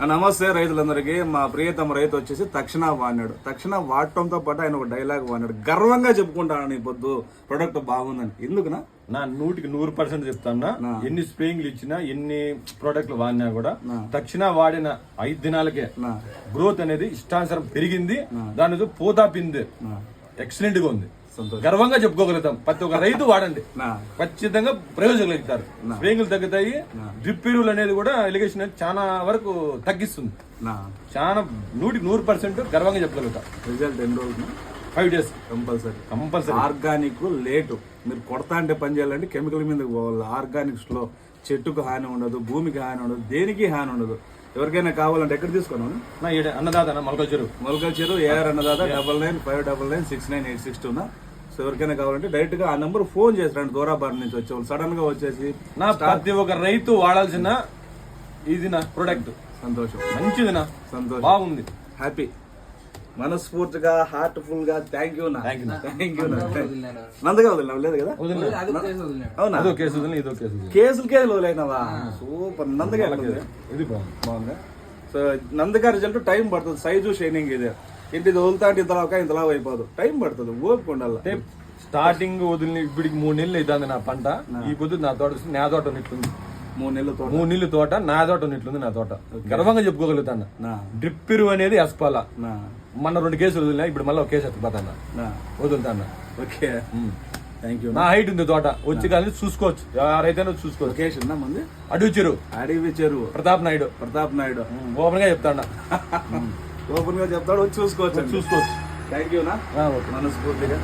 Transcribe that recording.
నమస్తే రైతులందరికీ. మా ప్రియతమ రైతు వచ్చేసి తక్షణ వాడినాడు. తక్షణ వాడటంతో పాటు ఆయన ఒక డైలాగ్ వాడినాడు. గర్వంగా చెప్పుకుంటాను ఈ పొద్దు ప్రొడక్ట్ బాగుందని. ఎందుకునా నా 100% చెప్తాను. ఎన్ని స్ప్రేయింగ్లు ఇచ్చినా ఎన్ని ప్రోడక్ట్లు వాడినా కూడా తక్షణ వాడిన 5 దినాలకే గ్రోత్ అనేది ఇష్టానుసారం పెరిగింది. దాని పోతాపింది ఎక్సలెంట్ గా ఉంది. గర్వంగా చెప్పుకోగలుగుతాం. ప్రతి ఒక్క రైతు వాడండి, ఖచ్చితంగా ప్రయోజనం కలుగుతారు. స్ప్రేయింగ్లు తగ్గుతాయి. డ్రిప్ ఎరువులు అనేది కూడా ఎలిగేషన్ అనేది చాలా వరకు తగ్గిస్తుంది. చాలా 100% గర్వంగా చెప్పగలుగుతాం. రిజల్ట్ ఎన్ని రోజులు? 5 days కంపల్సరీ. ఆర్గానిక్ లేటు మీరు కొడతా అంటే పని చేయాలంటే కెమికల్ మీదకి పోవాలి. ఆర్గానిక్స్ లో చెట్టుకు హాని ఉండదు, భూమికి హాని ఉండదు, దేనికి హాని ఉండదు. ఎవరికైనా కావాలంటే ఎక్కడ తీసుకున్నాను? అన్నదాత మొలకల చెరువు ఏఆర్ అన్నదాత 99596986 సో ఎవరికైనా కావాలంటే డైరెక్ట్ గా ఆ నెంబర్ ఫోన్ చేస్తారండి. దూరాబార్ నుంచి వచ్చేవాళ్ళు సడన్ గా వచ్చేసి ప్రతి ఒక్క రైతు వాడాల్సిన ఇది నా ప్రొడక్ట్. సంతోషం, మంచిది నా, సంతోషం, బాగుంది, హ్యాపీ. మనస్ఫూర్తిగా హార్ట్ఫుల్ గా థ్యాంక్ యూ. నందగా వదిలినావు లేదు కదా? అవునా? కేసులకే వదిలేనావా? సూపర్. నందగా ఇది బాగుంది. సో నందగా రిజల్ట్ టైం పడుతుంది. సైజు షైనింగ్ ఇదే. ఇంటి వదులుతా అంటే ఇంతలా అయిపోదు, టైం పడుతుంది, ఓపిక ఉండాలి. స్టార్టింగ్ వదిలిన ఇప్పటికి 3 నెలలు అవుతుంది నా పంట. ఈ పొద్దు నా తోట ఉన్నట్లుంది. 3 నెలల తోట నా తోట ఉన్నట్లుంది. నా తోట గర్వంగా చెప్పుకోగలుగుతాను. డ్రిప్ ఎరువు అనేది ఎస్పాల మొన్న 2 కేసులు వదిలినా, ఇప్పుడు మళ్ళీ 1 కేసు ఎత్తుకుపోతాను, వదులుతాను. Okay, thank you. నా హైట్ ఉంది తోట. వచ్చి కానీ చూసుకోవచ్చు, ఎవరైతే చూసుకోవచ్చు. కేసు ఉందా మంది? అడవి చెరువు ప్రతాప్ నాయుడు ఓపెన్ గా చెప్తాడు. ఓపెన్ గా చెప్తాడు, వచ్చి చూసుకోవచ్చు. థ్యాంక్ యూ మనస్ఫూర్తిగా.